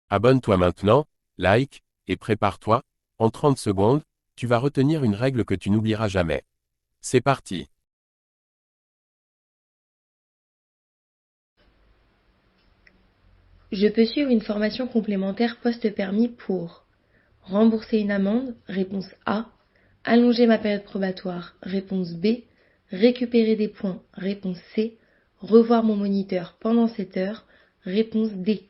Abonne-toi maintenant, like, et prépare-toi, en 30 secondes, tu vas retenir une règle que tu n'oublieras jamais. C'est parti. Je peux suivre une formation complémentaire post-permis pour rembourser une amende, réponse A, allonger ma période probatoire, réponse B, récupérer des points, réponse C, revoir mon moniteur pendant 7 heures, réponse D.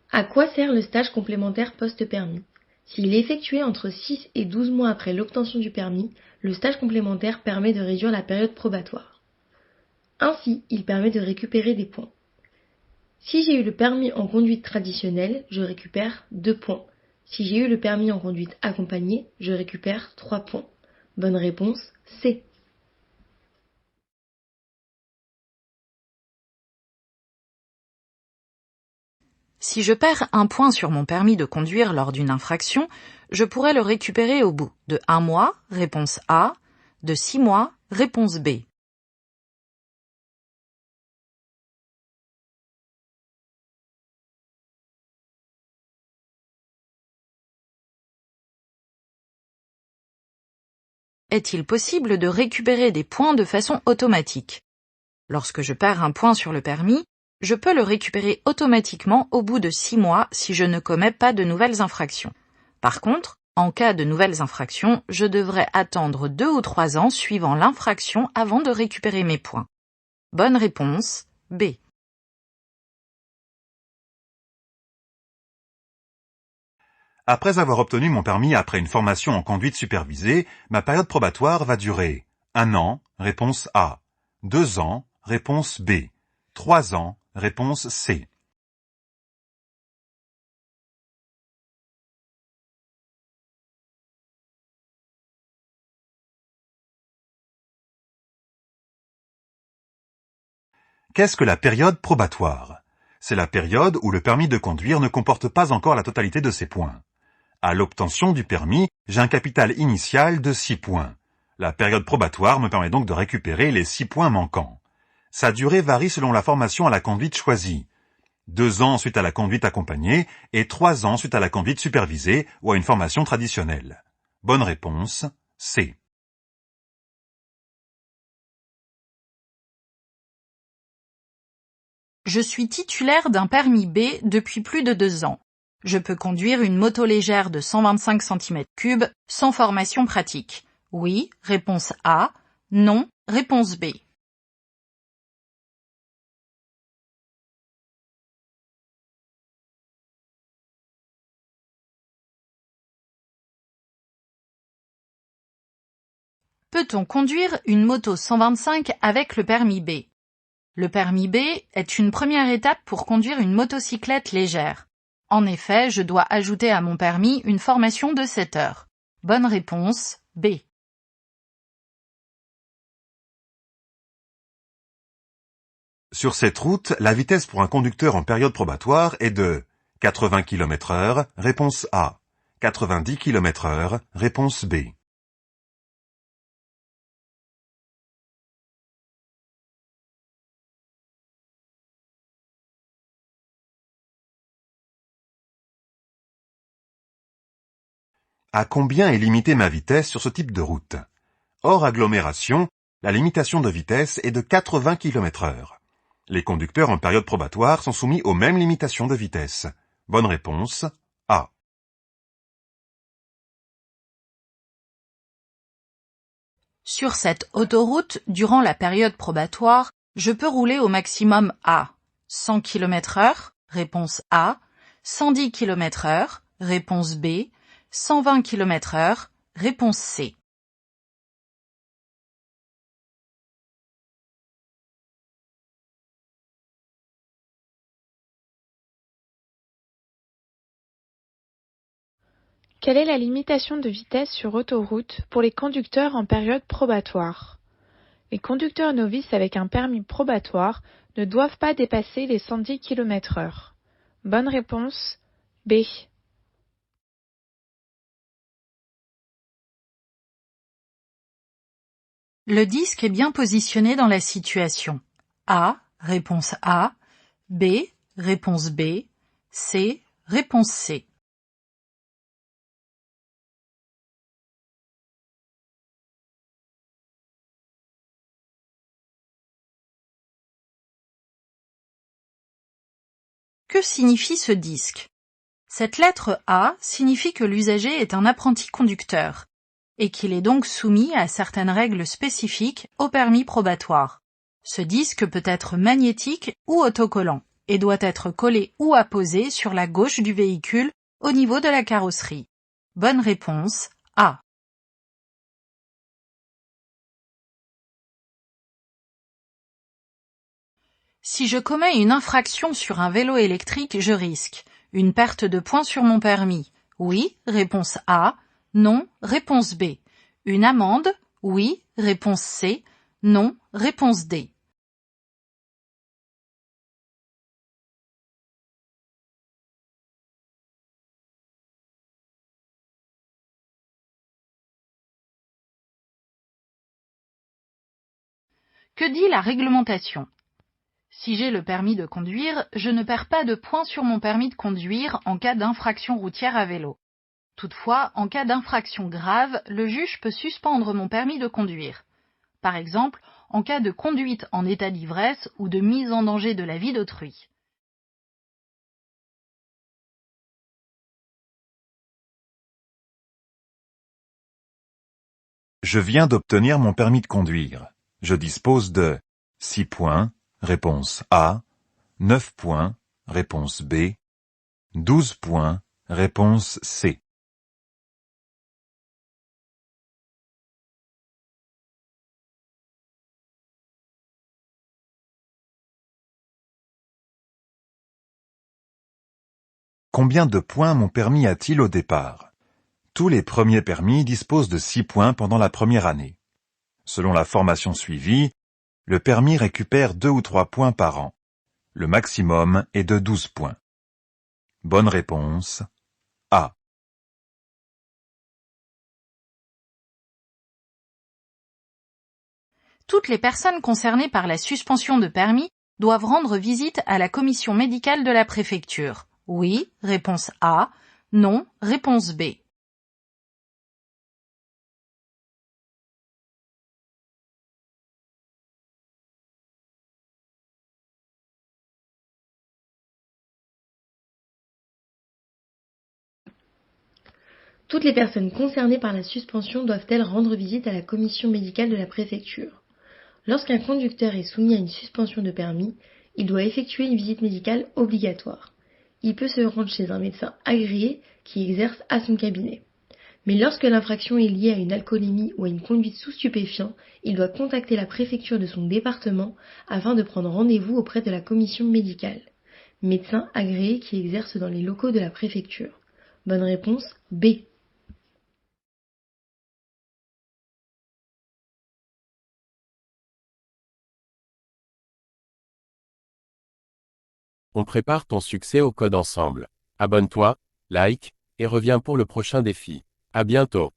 À quoi sert le stage complémentaire post-permis? S'il est effectué entre 6 et 12 mois après l'obtention du permis, le stage complémentaire permet de réduire la période probatoire. Ainsi, il permet de récupérer des points. Si j'ai eu le permis en conduite traditionnelle, je récupère 2 points. Si j'ai eu le permis en conduite accompagnée, je récupère 3 points. Bonne réponse, C. Si je perds un point sur mon permis de conduire lors d'une infraction, je pourrais le récupérer au bout de 1 mois, réponse A, de 6 mois, réponse B. Est-il possible de récupérer des points de façon automatique? Lorsque je perds un point sur le permis, je peux le récupérer automatiquement au bout de 6 mois si je ne commets pas de nouvelles infractions. Par contre, en cas de nouvelles infractions, je devrais attendre 2 ou 3 ans suivant l'infraction avant de récupérer mes points. Bonne réponse, B. Après avoir obtenu mon permis après une formation en conduite supervisée, ma période probatoire va durer 1 an, réponse A, 2 ans, réponse B, 3 ans, réponse C. Qu'est-ce que la période probatoire? C'est la période où le permis de conduire ne comporte pas encore la totalité de ses points. À l'obtention du permis, j'ai un capital initial de 6 points. La période probatoire me permet donc de récupérer les 6 points manquants. Sa durée varie selon la formation à la conduite choisie. 2 ans suite à la conduite accompagnée et 3 ans suite à la conduite supervisée ou à une formation traditionnelle. Bonne réponse, C. Je suis titulaire d'un permis B depuis plus de 2 ans. Je peux conduire une moto légère de 125 cm3 sans formation pratique. Oui, réponse A. Non, réponse B. Peut-on conduire une moto 125 avec le permis B? Le permis B est une première étape pour conduire une motocyclette légère. En effet, je dois ajouter à mon permis une formation de 7 heures. Bonne réponse, B. Sur cette route, la vitesse pour un conducteur en période probatoire est de 80 km/h, réponse A, 90 km/h, réponse B. À combien est limitée ma vitesse sur ce type de route? Hors agglomération, la limitation de vitesse est de 80 km/h. Les conducteurs en période probatoire sont soumis aux mêmes limitations de vitesse. Bonne réponse, A. Sur cette autoroute, durant la période probatoire, je peux rouler au maximum à 100 km/h, réponse A, 110 km/h, réponse B, 120 km/h, réponse C. Quelle est la limitation de vitesse sur autoroute pour les conducteurs en période probatoire? Les conducteurs novices avec un permis probatoire ne doivent pas dépasser les 110 km/h. Bonne réponse, B. Le disque est bien positionné dans la situation. A, réponse A. B, réponse B. C, réponse C. Que signifie ce disque? Cette lettre A signifie que l'usager est un apprenti conducteur et qu'il est donc soumis à certaines règles spécifiques au permis probatoire. Ce disque peut être magnétique ou autocollant et doit être collé ou apposé sur la gauche du véhicule au niveau de la carrosserie. Bonne réponse A. Si je commets une infraction sur un vélo électrique, je risque une perte de points sur mon permis. Oui, réponse A. Non, réponse B. Une amende. Oui, réponse C. Non, réponse D. Que dit la réglementation? Si j'ai le permis de conduire, je ne perds pas de points sur mon permis de conduire en cas d'infraction routière à vélo. Toutefois, en cas d'infraction grave, le juge peut suspendre mon permis de conduire. Par exemple, en cas de conduite en état d'ivresse ou de mise en danger de la vie d'autrui. Je viens d'obtenir mon permis de conduire. Je dispose de 6 points, réponse A, 9 points, réponse B, 12 points, réponse C. Combien de points mon permis a-t-il au départ? Tous les premiers permis disposent de 6 points pendant la première année. Selon la formation suivie, le permis récupère 2 ou 3 points par an. Le maximum est de 12 points. Bonne réponse A. Toutes les personnes concernées par la suspension de permis doivent rendre visite à la commission médicale de la préfecture. Oui, réponse A. Non, réponse B. Toutes les personnes concernées par la suspension doivent-elles rendre visite à la commission médicale de la préfecture? Lorsqu'un conducteur est soumis à une suspension de permis, il doit effectuer une visite médicale obligatoire. Il peut se rendre chez un médecin agréé qui exerce à son cabinet. Mais lorsque l'infraction est liée à une alcoolémie ou à une conduite sous stupéfiants, il doit contacter la préfecture de son département afin de prendre rendez-vous auprès de la commission médicale. Médecin agréé qui exerce dans les locaux de la préfecture. Bonne réponse B. On prépare ton succès au code ensemble. Abonne-toi, like, et reviens pour le prochain défi. À bientôt.